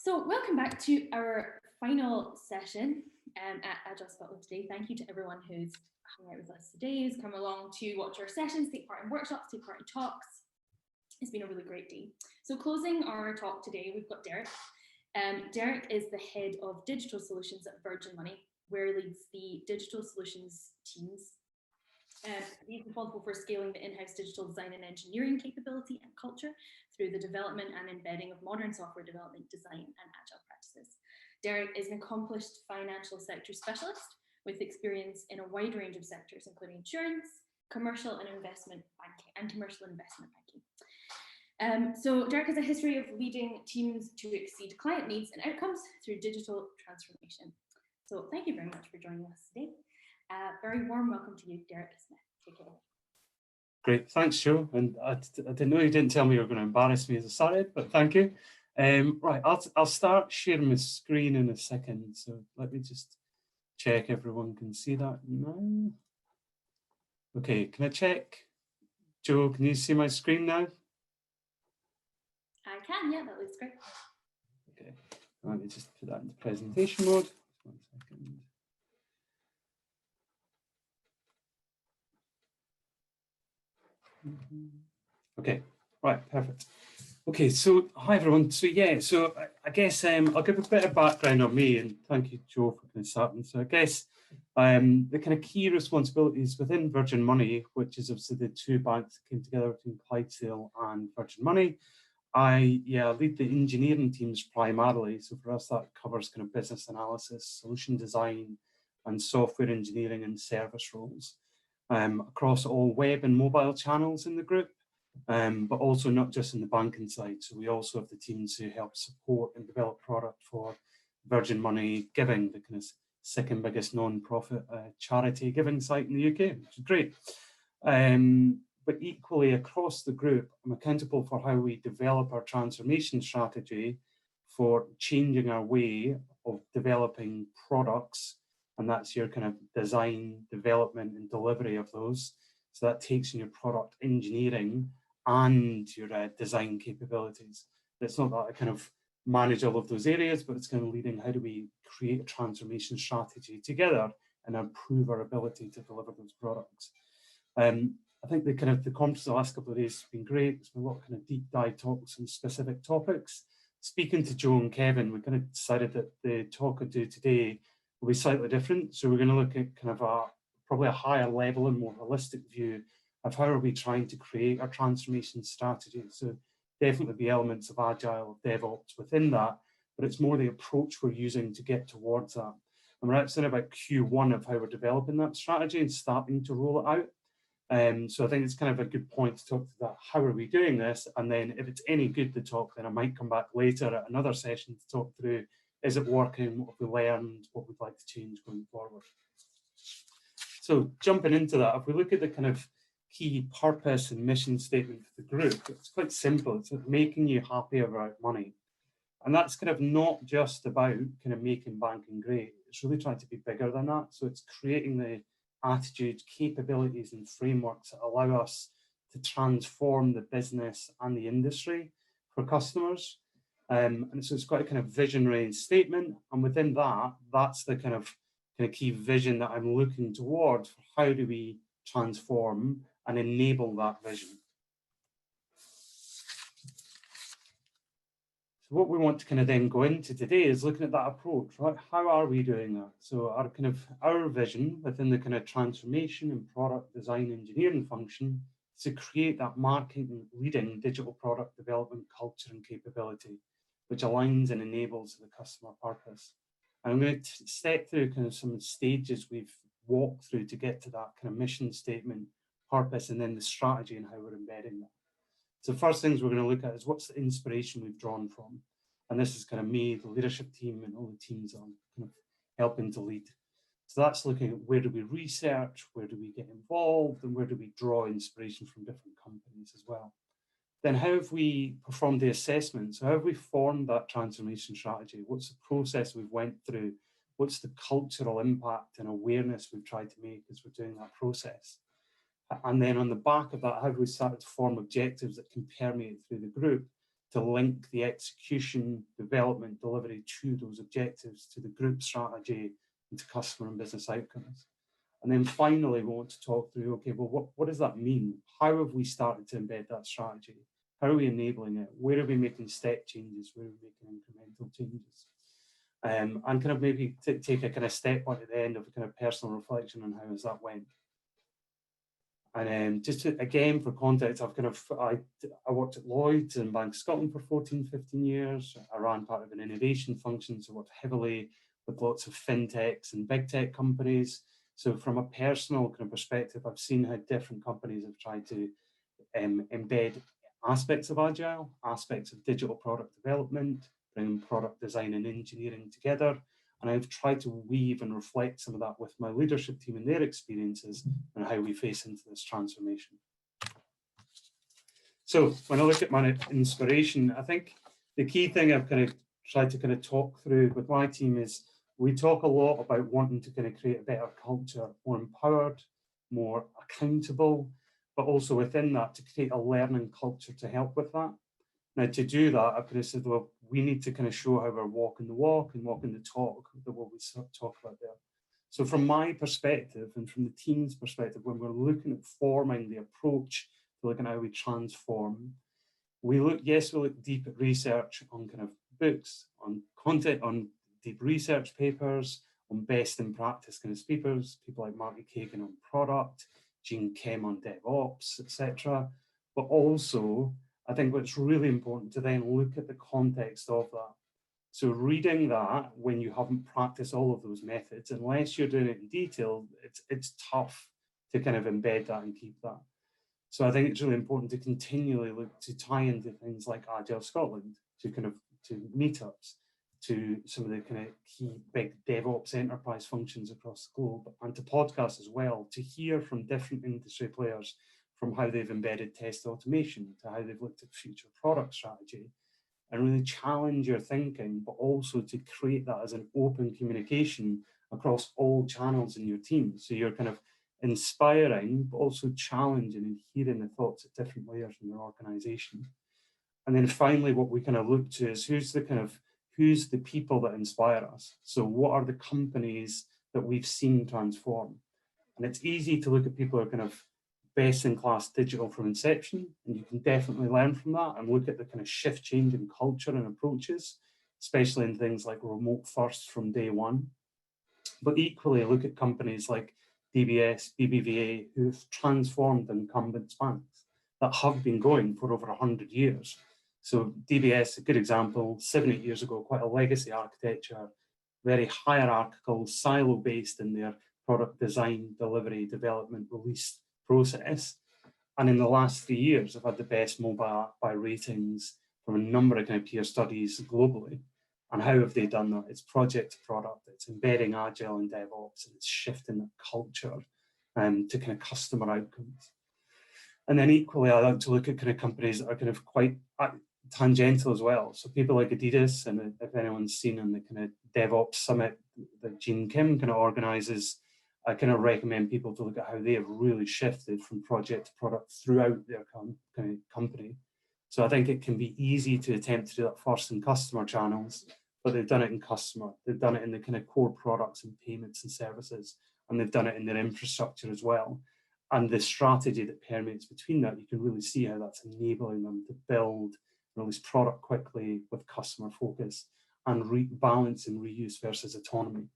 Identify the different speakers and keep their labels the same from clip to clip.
Speaker 1: So welcome back to our final session at Agile Scotland today. Thank you to everyone who's hung out with us today, who's come along to watch our sessions, take part in workshops, take part in talks. It's been a really great day. So closing our talk today, we've got Derek. Derek is the head of digital solutions at Virgin Money, where he leads the digital solutions teams. He's responsible for scaling the in-house digital design and engineering capability and culture through the development and embedding of modern software development, design, and agile practices. Derek is an accomplished financial sector specialist with experience in a wide range of sectors, including insurance, commercial and investment banking, and commercial investment banking. So Derek has a history of leading teams to exceed client needs and outcomes through digital transformation. So thank you very much for joining us today. Very warm welcome to you, Derek Smith. Take it away.
Speaker 2: Great, thanks, Jo. And I didn't know you didn't tell me you were going to embarrass me as I started, but thank you. Right, I'll start sharing my screen in a second. So let me just check everyone can see that now. Okay, can I check? Jo, can you see my screen now?
Speaker 1: I can, yeah, that looks great.
Speaker 2: Okay, let me just put that into presentation mode. 1 second. Okay, right, perfect. Okay, so hi everyone. So yeah, so I guess I'll give a bit of background on me, and thank you, Jo, for kind of starting. So I guess the kind of key responsibilities within Virgin Money, which is obviously the two banks that came together between Clydesdale and Virgin Money. I lead the engineering teams primarily. So for us, that covers kind of business analysis, solution design, and software engineering and service roles across all web and mobile channels in the group. But also not just in the banking side. So we also have the teams who help support and develop product for Virgin Money Giving, the kind of second biggest non-profit charity giving site in the UK, which is great. But equally across the group, I'm accountable for how we develop our transformation strategy for changing our way of developing products. And that's your kind of design, development, and delivery of those. So that takes in your product engineering and your design capabilities. It's not that I kind of manage all of those areas, but it's kind of leading how do we create a transformation strategy together and improve our ability to deliver those products. I think the conference the last couple of days has been great. There's been a lot of kind of deep dive talks on specific topics. Speaking to Jo and Kevin, we kind of decided that the talk I do today will be slightly different. So we're going to look at kind of probably a higher level and more holistic view of how are we trying to create our transformation strategy. So definitely the elements of Agile, DevOps within that, but it's more the approach we're using to get towards that. And we're actually in about Q1 of how we're developing that strategy and starting to roll it out. So I think it's kind of a good point to talk to that. How are we doing this? And then if it's any good to talk, then I might come back later at another session to talk through, is it working, what have we learned, what we'd like to change going forward. So jumping into that, if we look at the kind of key purpose and mission statement for the group, it's quite simple. It's making you happy about money. And that's kind of not just about kind of making banking great. It's really trying to be bigger than that. So it's creating the attitudes, capabilities, and frameworks that allow us to transform the business and the industry for customers. And so it's quite a kind of visionary statement. And within that, that's the kind of key vision that I'm looking towards for how do we transform and enable that vision. So what we want to kind of then go into today is looking at that approach, right? How are we doing that? So our vision within the kind of transformation and product design engineering function is to create that marketing leading digital product development culture and capability, which aligns and enables the customer purpose. And I'm going to step through kind of some stages we've walked through to get to that kind of mission statement, purpose, and then the strategy and how we're embedding that. So the first things we're going to look at is what's the inspiration we've drawn from. And this is kind of me, the leadership team, and all the teams I'm kind of helping to lead. So that's looking at where do we research, where do we get involved, and where do we draw inspiration from different companies as well. Then how have we performed the assessment? So how have we formed that transformation strategy? What's the process we've went through? What's the cultural impact and awareness we've tried to make as we're doing that process? And then on the back of that, how have we started to form objectives that can permeate through the group to link the execution, development, delivery to those objectives, to the group strategy, and to customer and business outcomes. And then finally, we want to talk through, okay, well, what does that mean? How have we started to embed that strategy? How are we enabling it? Where are we making step changes? Where are we making incremental changes? And kind of maybe take a kind of step point at the end of a kind of personal reflection on how has that went. And just to, again, for context, I worked at Lloyds and Bank of Scotland for 14, 15 years. I ran part of an innovation function, so worked heavily with lots of fintechs and big tech companies. So from a personal kind of perspective, I've seen how different companies have tried to embed aspects of Agile, aspects of digital product development, bringing product design and engineering together. And I've tried to weave and reflect some of that with my leadership team and their experiences and how we face into this transformation. So when I look at my inspiration, I think the key thing I've kind of tried to kind of talk through with my team is we talk a lot about wanting to kind of create a better culture, more empowered, more accountable, but also within that to create a learning culture to help with that. Now, to do that, I've kind of said, well, we need to kind of show how we're walking the walk and walking the talk, that what we talk about there. So from my perspective and from the team's perspective, when we're looking at forming the approach to looking at how we transform, we look deep at research on kind of books, on content, on deep research papers, on best in practice kind of speakers, people like Marty Kagan on product, Gene Kim on DevOps, etc. But also, I think what's really important to then look at the context of that. So reading that when you haven't practiced all of those methods, unless you're doing it in detail, it's tough to kind of embed that and keep that. So I think it's really important to continually look to tie into things like Agile Scotland, to meetups, to some of the kind of key big DevOps enterprise functions across the globe, and to podcasts as well, to hear from different industry players, from how they've embedded test automation to how they've looked at future product strategy, and really challenge your thinking, but also to create that as an open communication across all channels in your team. So you're kind of inspiring, but also challenging and hearing the thoughts at different layers in your organization. And then finally, what we kind of look to is who's the people that inspire us. So what are the companies that we've seen transform? And it's easy to look at people who are kind of best in class digital from inception, and you can definitely learn from that and look at the kind of shift change in culture and approaches, especially in things like remote first from day one. But equally, look at companies like DBS, BBVA, who've transformed incumbent banks that have been going for over 100 years. So DBS, a good example, 7, 8 years ago, quite a legacy architecture, very hierarchical, silo-based in their product design, delivery, development, release process. And in the last 3 years, I've had the best mobile app by ratings from a number of kind of peer studies globally. And how have they done that? It's project to product, it's embedding Agile and DevOps, and it's shifting the culture to kind of customer outcomes. And then equally, I like to look at kind of companies that are kind of quite tangential as well. So people like Adidas, and if anyone's seen in the kind of DevOps summit that Gene Kim kind of organizes, I kind of recommend people to look at how they have really shifted from project to product throughout their kind of company. So I think it can be easy to attempt to do that first in customer channels, but they've done it in customer. They've done it in the kind of core products and payments and services, and they've done it in their infrastructure as well. And the strategy that permeates between that, you can really see how that's enabling them to build and release product quickly with customer focus and balance and reuse versus autonomy.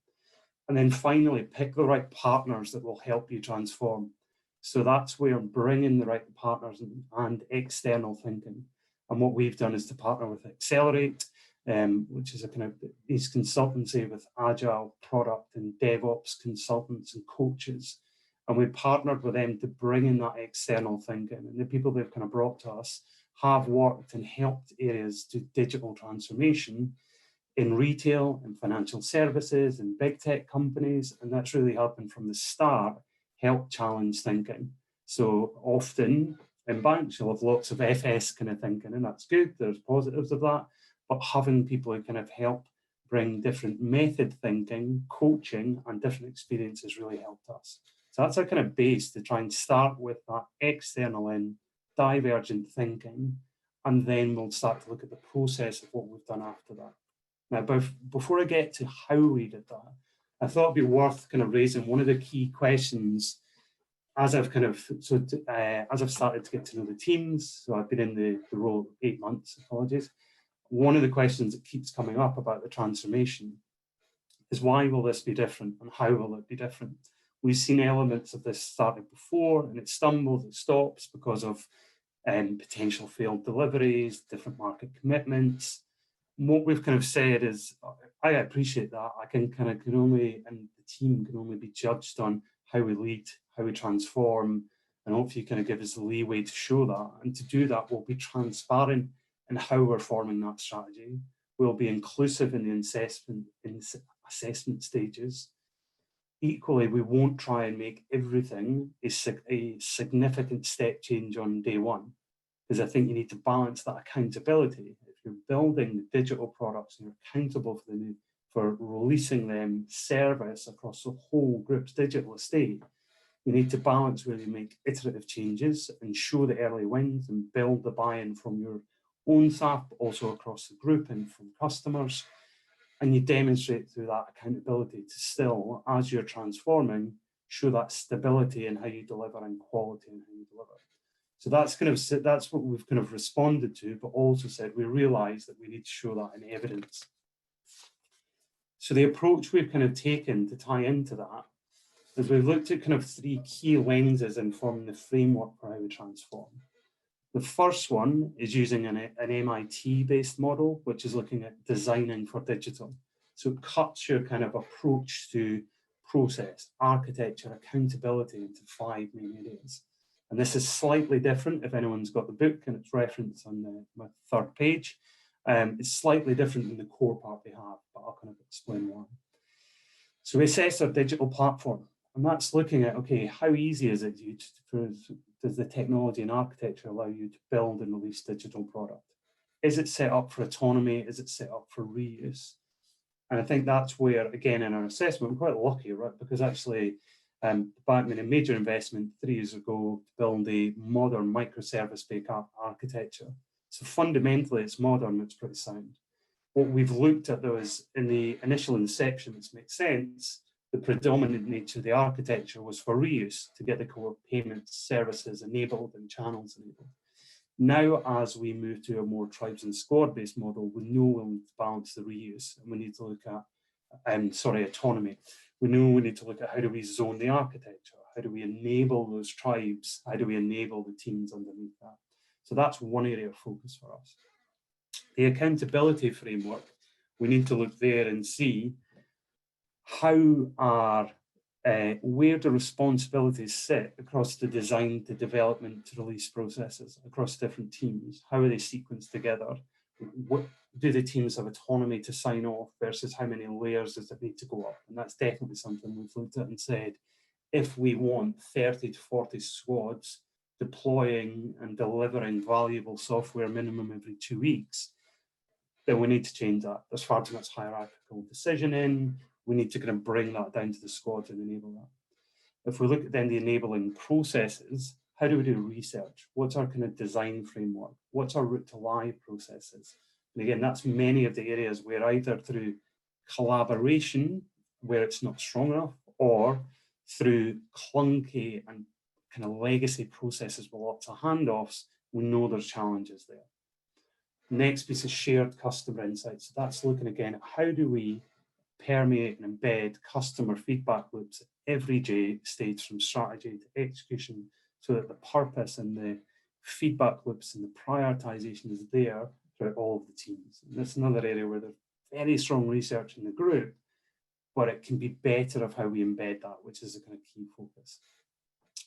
Speaker 2: And then finally, pick the right partners that will help you transform. So that's where bringing the right partners and external thinking. And what we've done is to partner with Accelerate, which is a kind of these consultancy with Agile product and DevOps consultants and coaches. And we partnered with them to bring in that external thinking. And the people they've kind of brought to us have worked and helped areas to digital transformation in retail and financial services and big tech companies. And that's really helping from the start help challenge thinking. So often in banks, you'll have lots of FS kind of thinking, and that's good. There's positives of that. But having people who kind of help bring different method thinking, coaching, and different experiences really helped us. So that's a kind of base to try and start with that external in divergent thinking and then we'll start to look at the process of what we've done after that. Now, before I get to how we did that, I thought it'd be worth kind of raising one of the key questions as I've as I've started to get to know the teams. So I've been in the role 8 months, apologies. One of the questions that keeps coming up about the transformation is, why will this be different and how will it be different? We've seen elements of this started before, and it stumbles, it stops because of potential failed deliveries, different market commitments. And what we've kind of said is, I appreciate that. And the team can only be judged on how we lead, how we transform, and hopefully kind of give us the leeway to show that. And to do that, we'll be transparent in how we're forming that strategy. We'll be inclusive in the assessment stages. Equally, we won't try and make everything a significant step change on day one, because I think you need to balance that accountability. If you're building the digital products and you're accountable for releasing them service across the whole group's digital estate, you need to balance where you make iterative changes and show the early wins and build the buy-in from your own staff, but also across the group and from customers. And you demonstrate through that accountability to still, as you're transforming, show that stability in how you deliver and quality in how you deliver. So that's what we've kind of responded to, but also said we realise that we need to show that in evidence. So the approach we've kind of taken to tie into that is we've looked at kind of 3 key lenses in forming the framework for how we transform. The first one is using an MIT-based model, which is looking at designing for digital. So it cuts your kind of approach to process, architecture, accountability into 5 main areas. And this is slightly different if anyone's got the book, and it's referenced on my 3rd page. It's slightly different than the core part we have, but I'll kind of explain why. So we assess our digital platform, and that's looking at, okay, how easy is it does the technology and architecture allow you to build and release digital product? Is it set up for autonomy? Is it set up for reuse? And I think that's where, again, in our assessment, we're quite lucky, right? Because actually, BAC made a major investment 3 years ago to build a modern microservice-based architecture. So fundamentally, it's modern, it's pretty sound. What we've looked at, though, is in the initial inception, this makes sense, the predominant nature of the architecture was for reuse, to get the core payments, services enabled and channels enabled. Now, as we move to a more tribes and squad-based model, we know we'll need to balance the reuse, and we need to look at, autonomy. We know we need to look at how do we zone the architecture, how do we enable those tribes, how do we enable the teams underneath that. So that's one area of focus for us. The accountability framework, we need to look there and see where the responsibilities sit across the design, the development, to release processes across different teams. How are they sequenced together? What do the teams have autonomy to sign off versus how many layers does it need to go up? And that's definitely something we've looked at and said, if we want 30 to 40 squads deploying and delivering valuable software minimum every 2 weeks, then we need to change that. There's far too much hierarchical decisioning. We need to kind of bring that down to the squad and enable that. If we look at then the enabling processes, how do we do research? What's our kind of design framework? What's our route to live processes? And again, that's many of the areas where either through collaboration, where it's not strong enough, or through clunky and kind of legacy processes with lots of handoffs, we know there's challenges there. Next piece is shared customer insights. So that's looking again at how do we permeate and embed customer feedback loops at every stage from strategy to execution, so that the purpose and the feedback loops and the prioritization is there throughout all of the teams. And that's another area where there's very strong research in the group, but it can be better of how we embed that, which is a kind of key focus.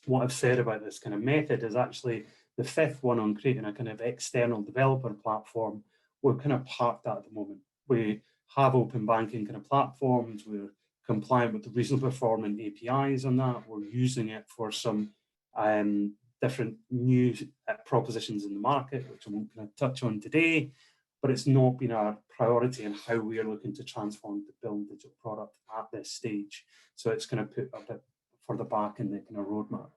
Speaker 2: What I've said about this kind of method is actually the 5th one on creating a kind of external developer platform. We're kind of parked at the moment. We have open banking kind of platforms. We're compliant with the reasonable performing APIs on that. We're using it for some different new propositions in the market, which I won't kind of touch on today, but it's not been our priority in how we are looking to transform to build digital product at this stage. So it's kind of put a bit further back in the kind of roadmap.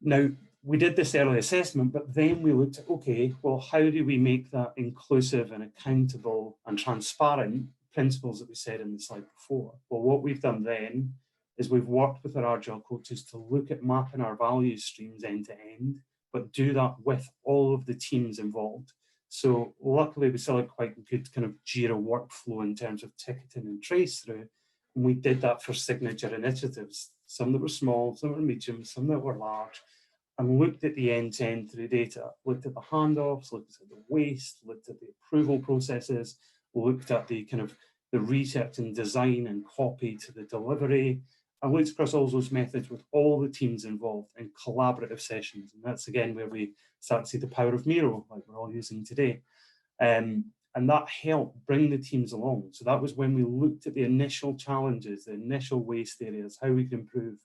Speaker 2: Now, we did this early assessment, but then we looked at, okay, well, how do we make that inclusive and accountable and transparent principles that we said in the slide before? Well, what we've done then is we've worked with our Agile coaches to look at mapping our value streams end to end, but do that with all of the teams involved. So luckily we still had quite a good kind of JIRA workflow in terms of ticketing and trace through. And we did that for signature initiatives, some that were small, some that were medium, some that were large, and looked at the end-to-end through data, looked at the handoffs, looked at the waste, looked at the approval processes, looked at the kind of the research and design and copy to the delivery, and looked across all those methods with all the teams involved in collaborative sessions. And that's again where we start to see the power of Miro, like we're all using today. And that helped bring the teams along. So that was when we looked at the initial challenges, the initial waste areas, how we could improve.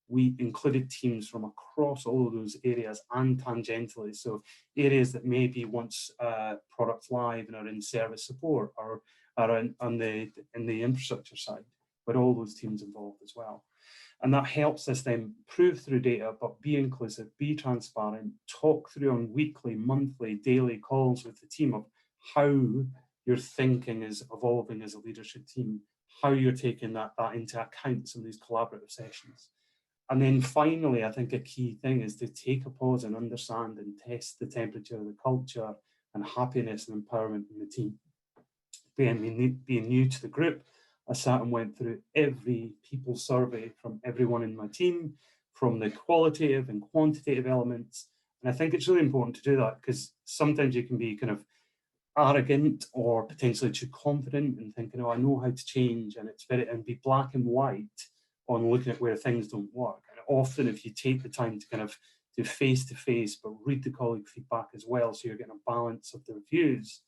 Speaker 2: We included teams from across all of those areas and tangentially. So areas that maybe once products live and are in service support or are in the infrastructure side, but all those teams involved as well. And that helps us then prove through data, but be inclusive, be transparent, talk through on weekly, monthly, daily calls with the team of how your thinking is evolving as a leadership team, how you're taking that into account, some of these collaborative sessions. And then finally, I think a key thing is to take a pause and understand and test the temperature of the culture and happiness and empowerment in the team. Being new to the group, I sat and went through every people survey from everyone in my team, from the qualitative and quantitative elements. And I think it's really important to do that because sometimes you can be kind of arrogant or potentially too confident and thinking, oh, I know how to change, and it's and be black and white on looking at where things don't work. And often if you take the time to kind of do face-to-face, but read the colleague feedback as well, so you're getting a balance of their views,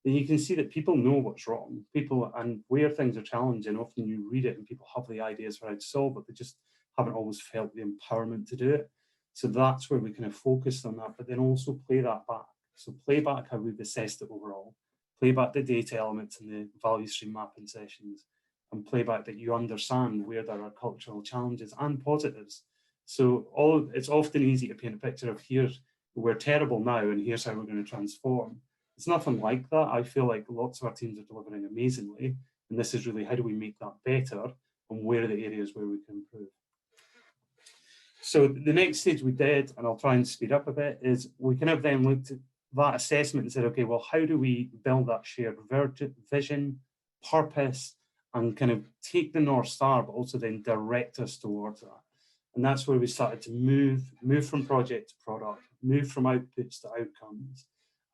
Speaker 2: then you can see that people know what's wrong. People, and where things are challenging, often you read it and people have the ideas for how to solve it, they just haven't always felt the empowerment to do it. So that's where we kind of focused on that, but then also play that back. So play back how we've assessed it overall, play back the data elements and the value stream mapping sessions, and play back that you understand where there are cultural challenges and positives. So it's often easy to paint a picture of here's, we're terrible now and here's how we're going to transform. It's nothing like that. I feel like lots of our teams are delivering amazingly, and this is really how do we make that better and where are the areas where we can improve. So the next stage we did, and I'll try and speed up a bit, is we kind of then looked at that assessment and said, okay, well, how do we build that shared vision, purpose, and kind of take the North Star, but also then direct us towards that. And that's where we started to move from project to product, move from outputs to outcomes,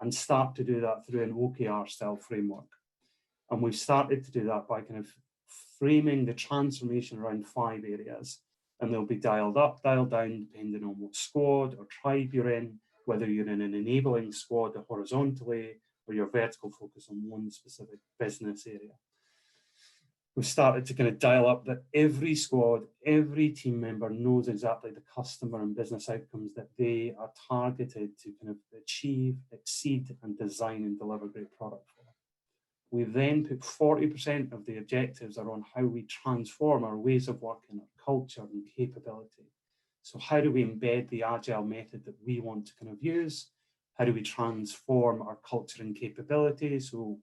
Speaker 2: and start to do that through an OKR style framework. And we've started to do that by kind of framing the transformation around 5 areas. And they'll be dialed up, dialed down, depending on what squad or tribe you're in, whether you're in an enabling squad horizontally, or your vertical focus on one specific business area. We've started to kind of dial up that every squad, every team member knows exactly the customer and business outcomes that they are targeted to kind of achieve, exceed, and design and deliver great product for. We then put 40% of the objectives are on how we transform our ways of working, our culture and capability. So how do we embed the Agile method that we want to kind of use? How do we transform our culture and capability? So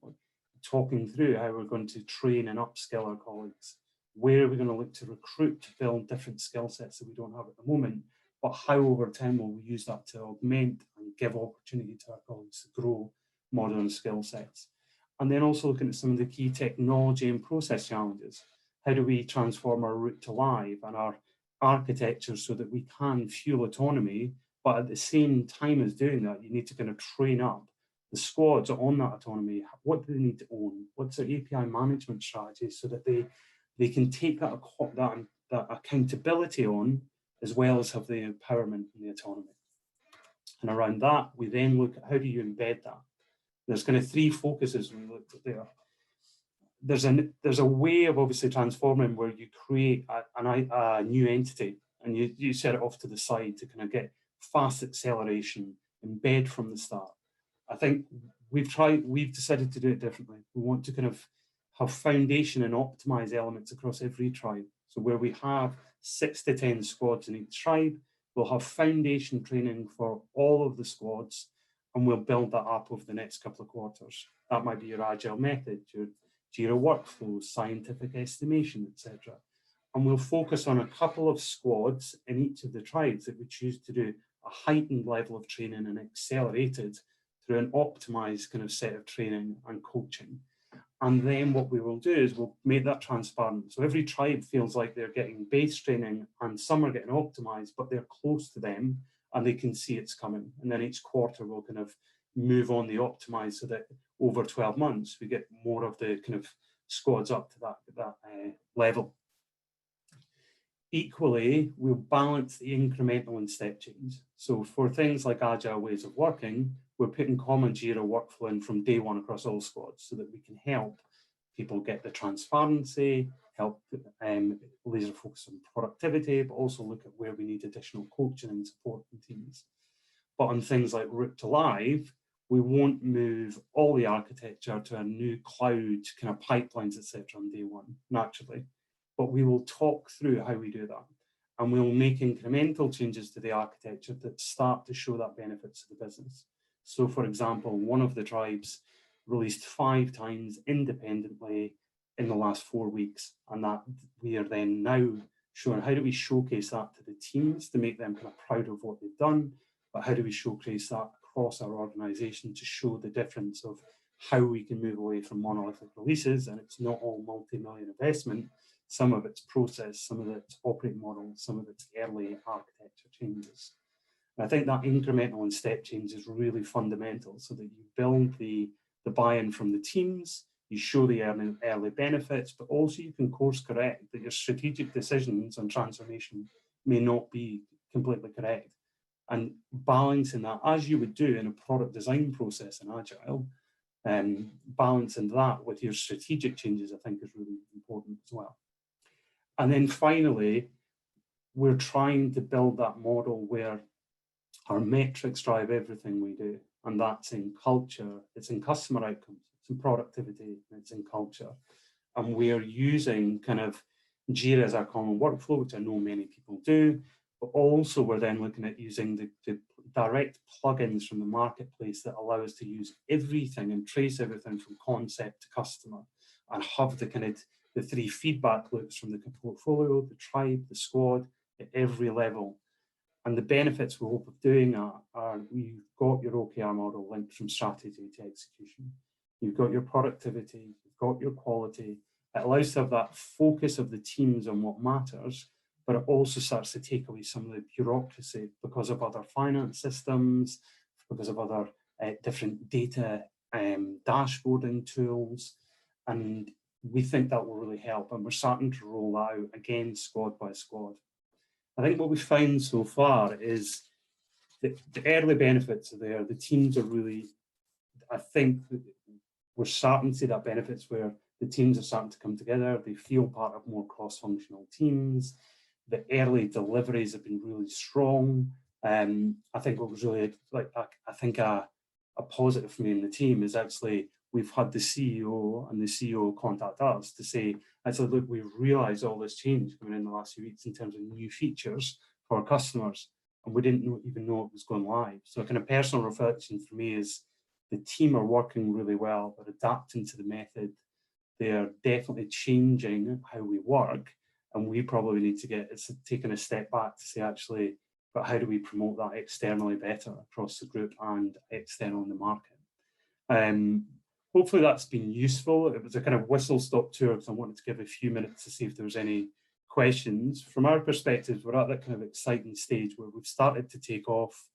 Speaker 2: talking through how we're going to train and upskill our colleagues. Where are we going to look to recruit to build different skill sets that we don't have at the moment, but how over time will we use that to augment and give opportunity to our colleagues to grow modern skill sets? And then also looking at some of the key technology and process challenges. How do we transform our route to live and our architecture so that we can fuel autonomy, but at the same time as doing that, you need to kind of train up the squads on that autonomy. What do they need to own? What's their API management strategy so that they can take that accountability on, as well as have the empowerment and the autonomy. And around that, we then look at how do you embed that? There's kind of 3 focuses we looked at there. There's a way of obviously transforming where you create a new entity and you set it off to the side to kind of get fast acceleration, embed from the start. I think we've decided to do it differently. We want to kind of have foundation and optimize elements across every tribe. So where we have 6 to 10 squads in each tribe, We'll have foundation training for all of the squads, and we'll build that up over the next couple of quarters. That might be your agile method, your Jira workflows, scientific estimation, etc. And we'll focus on a couple of squads in each of the tribes that we choose to do a heightened level of training and accelerated through an optimized kind of set of training and coaching. And then what we will do is we'll make that transparent. So every tribe feels like they're getting base training and some are getting optimized, but they're close to them and they can see it's coming. And then each quarter we'll kind of move on the optimized so that over 12 months, we get more of the kind of squads up to that level. Equally, we'll balance the incremental and step change. So for things like agile ways of working, we're putting common Jira workflow in from day one across all squads so that we can help people get the transparency, help laser focus on productivity, but also look at where we need additional coaching and support from teams. But on things like route to live, we won't move all the architecture to a new cloud kind of pipelines, etc. on day one, naturally. But we will talk through how we do that. And we'll make incremental changes to the architecture that start to show that benefits to the business. So for example, one of the tribes released 5 times independently in the last 4 weeks. And that we are then now showing how do we showcase that to the teams to make them kind of proud of what they've done, but how do we showcase that across our organization to show the difference of how we can move away from monolithic releases. And it's not all multi-million investment. Some of it's process, some of it's operating model, some of it's early architecture changes. And I think that incremental and step change is really fundamental so that you build the buy-in from the teams, you show the early benefits, but also you can course correct that your strategic decisions on transformation may not be completely correct. And balancing that, as you would do in a product design process in Agile, balancing that with your strategic changes, I think is really important as well. And then finally, we're trying to build that model where our metrics drive everything we do. And that's in culture, it's in customer outcomes, it's in productivity, it's in culture. And we're using kind of Jira as our common workflow, which I know many people do, but also we're then looking at using the direct plugins from the marketplace that allow us to use everything and trace everything from concept to customer and have the kind of the 3 feedback loops from the portfolio, the tribe, the squad at every level. And the benefits we hope of doing are you've got your OKR model linked from strategy to execution. You've got your productivity, you've got your quality. It allows to have that focus of the teams on what matters, but it also starts to take away some of the bureaucracy because of other finance systems, because of other different data dashboarding tools. And we think that will really help. And we're starting to roll out again, squad by squad. I think what we've found so far is that the early benefits are there. The teams are really, I think we're starting to see that benefits where the teams are starting to come together. They feel part of more cross-functional teams. The early deliveries have been really strong. I think what was really I think a positive for me in the team is actually we've had the CEO and the CEO contact us to say, actually, look, we've realized all this change coming in the last few weeks in terms of new features for our customers, and we didn't even know it was going live. So a kind of personal reflection for me is the team are working really well, they're adapting to the method, they're definitely changing how we work, and we probably need to it's taking a step back to say, actually, but how do we promote that externally better across the group and external in the market? Hopefully that's been useful. It was a kind of whistle-stop tour because I wanted to give a few minutes to see if there was any questions. From our perspective, we're at that kind of exciting stage where we've started to take off.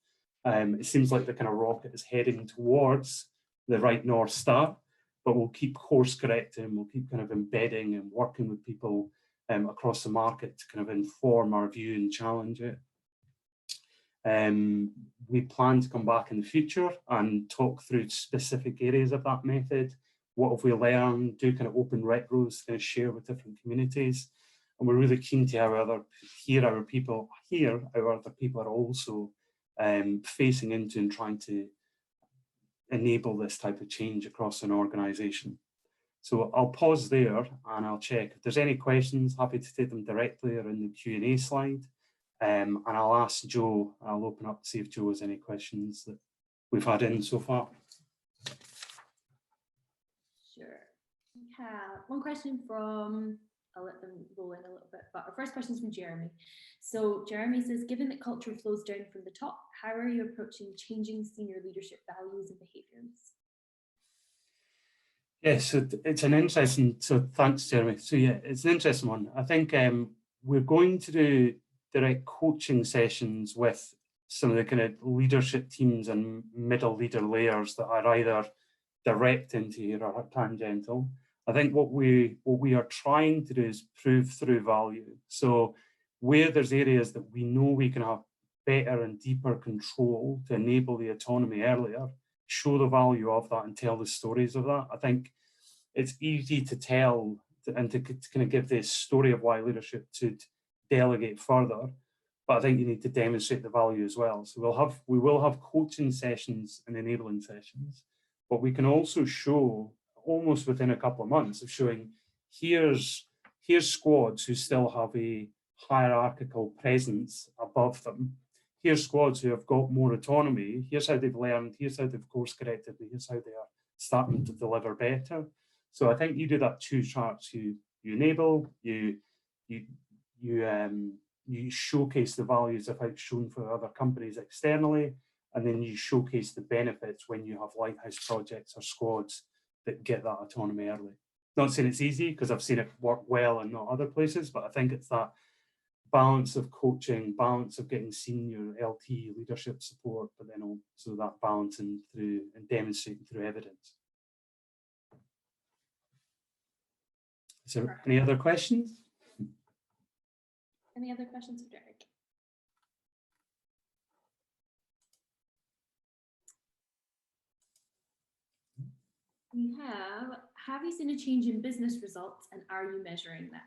Speaker 2: It seems like the kind of rocket is heading towards the right North Star, but we'll keep course correcting, we'll keep kind of embedding and working with people across the market to kind of inform our view and challenge it. We plan to come back in the future and talk through specific areas of that method. What have we learned? Do kind of open retros, kind of share with different communities. And we're really keen to hear how other people are also facing into and trying to enable this type of change across an organization. So I'll pause there and I'll check. If there's any questions, happy to take them directly or in the Q&A slide. And I'll ask Joe, I'll open up to see if Joe has any questions that we've had in so far.
Speaker 1: Sure. We have one question from, I'll let them roll in a little bit, but our first question is from Jeremy. So Jeremy says, given that culture flows down from the top, how are you approaching changing senior leadership values and behaviours?
Speaker 2: Yeah, so it's an interesting, so thanks, Jeremy. So yeah, it's an interesting one. I think we're going to do direct coaching sessions with some of the kind of leadership teams and middle leader layers that are either direct into here or tangential. I think what we are trying to do is prove through value. So where there's areas that we know we can have better and deeper control to enable the autonomy earlier, show the value of that and tell the stories of that. I think it's easy to tell and to kind of give this story of why leadership should delegate further, but I think you need to demonstrate the value as well. So we will have coaching sessions and enabling sessions, but we can also show almost within a couple of months of showing here's squads who still have a hierarchical presence above them. Here's squads who have got more autonomy. Here's how they've learned. Here's how they've course corrected. Here's how they are starting to deliver better. So I think you do that two charts. You enable, you showcase the values of how it's shown for other companies externally, and then you showcase the benefits when you have lighthouse projects or squads that get that autonomy early. Not saying it's easy, because I've seen it work well in not other places, but I think it's that balance of coaching, balance of getting senior LT leadership support, but then also that balancing through and demonstrating through evidence. Is there any other questions?
Speaker 1: Any other questions for Derek? We have you seen a change in business results and are you measuring that?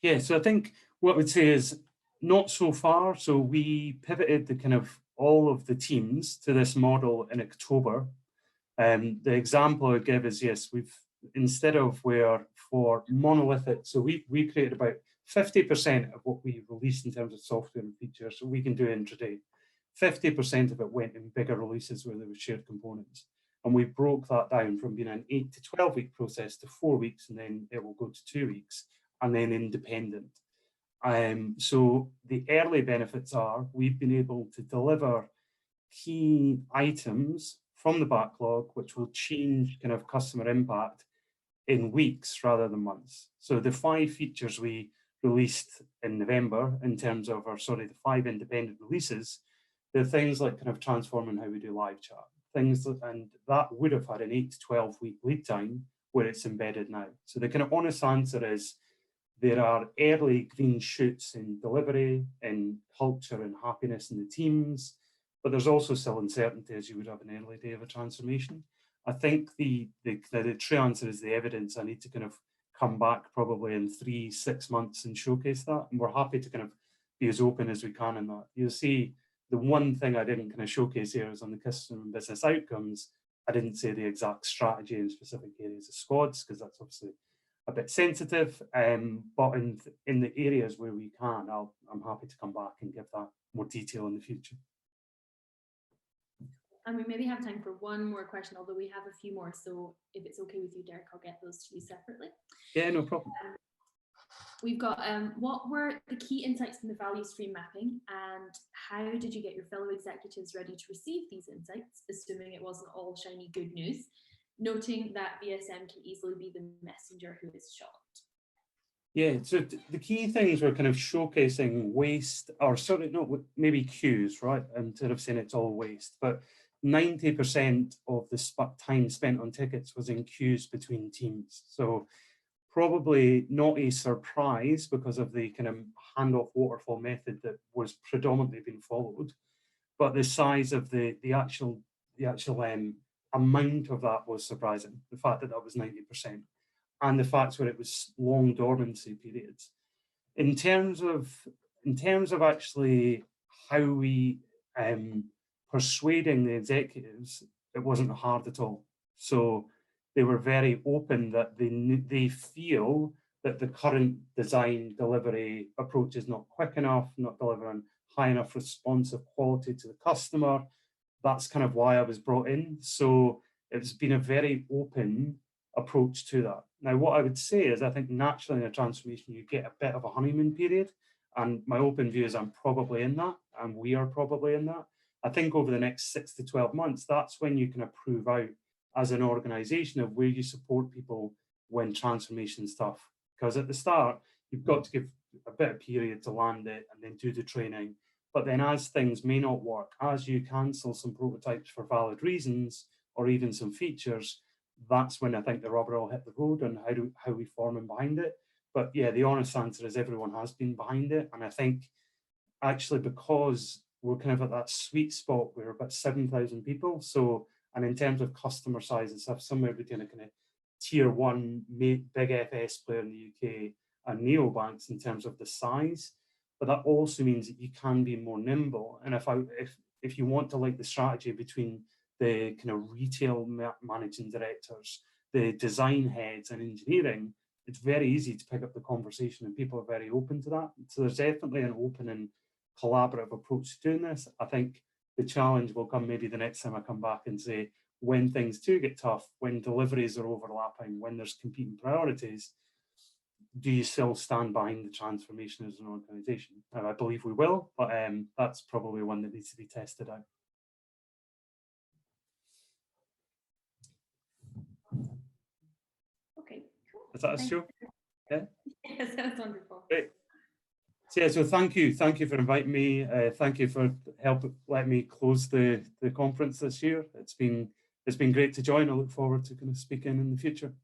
Speaker 2: Yeah, so I think what I would say is not so far. So we pivoted the kind of all of the teams to this model in October. The example I give is, yes, we've, instead of where for monolithic, so we created about 50% of what we released in terms of software and features, so we can do intraday. 50% of it went in bigger releases where there were shared components. And we broke that down from being an 8 to 12 week process to 4 weeks, and then it will go to 2 weeks, and then independent. So the early benefits are we've been able to deliver key items from the backlog, which will change kind of customer impact in weeks rather than months. So the 5 features we released in November in terms of the 5 independent releases, they're things like kind of transforming how we do live chat, things that, and that would have had an 8 to 12 week lead time where it's embedded now. So the kind of honest answer is there are early green shoots in delivery, in culture and happiness in the teams, but there's also still uncertainty as you would have an early day of a transformation. I think the true answer is the evidence. I need to kind of come back probably in 3-6 months and showcase that. And we're happy to kind of be as open as we can in that. You'll see the one thing I didn't kind of showcase here is on the customer and business outcomes. I didn't say the exact strategy in specific areas of squads, because that's obviously a bit sensitive, but in the areas where we can, I'm happy to come back and give that more detail in the future.
Speaker 1: And we maybe have time for one more question, although we have a few more. So if it's okay with you, Derek, I'll get those to you separately.
Speaker 2: Yeah, no problem.
Speaker 1: We've got what were the key insights from the value stream mapping, and how did you get your fellow executives ready to receive these insights, assuming it wasn't all shiny good news, noting that VSM can easily be the messenger who is shot?
Speaker 2: Yeah, so the key things were kind of showcasing waste, or certainly not maybe queues, right? Instead of saying it's all waste, but 90% of the time spent on tickets was in queues between teams. So probably not a surprise because of the kind of handoff waterfall method that was predominantly being followed, but the size of the actual amount of that was surprising. The fact that that was 90%. And the fact where it was long dormancy periods. In terms of actually how we persuading the executives, it wasn't hard at all. So they were very open that they feel that the current design delivery approach is not quick enough, not delivering high enough responsive quality to the customer. That's kind of why I was brought in. So it's been a very open approach to that. Now, what I would say is I think naturally in a transformation, you get a bit of a honeymoon period. And my open view is I'm probably in that, and we are probably in that. I think over the next 6 to 12 months, that's when you can approve out as an organization of where you support people when transformation's tough. Because at the start, you've got to give a bit of period to land it and then do the training. But then as things may not work, as you cancel some prototypes for valid reasons, or even some features, that's when I think the rubber will hit the road and how we form in behind it. But yeah, the honest answer is everyone has been behind it. And I think actually because we're kind of at that sweet spot, we're about 7,000 people. So, and in terms of customer size and stuff, somewhere between a kind of tier one big FS player in the UK and neobanks in terms of the size. But that also means that you can be more nimble. And if you want to like the strategy between the kind of retail managing directors, the design heads and engineering, it's very easy to pick up the conversation and people are very open to that. So there's definitely an open and collaborative approach to doing this. I think the challenge will come maybe the next time I come back and say, when things do get tough, when deliveries are overlapping, when there's competing priorities, do you still stand behind the transformation as an organization? And I believe we will, but that's probably one that needs to be tested out.
Speaker 1: Okay, cool.
Speaker 2: Is that a show? Yeah?
Speaker 1: Yes, that's wonderful.
Speaker 2: Great. So, yeah, so thank you for inviting me. Thank you for letting me close the conference this year. It's been great to join. I look forward to kind of speaking in the future.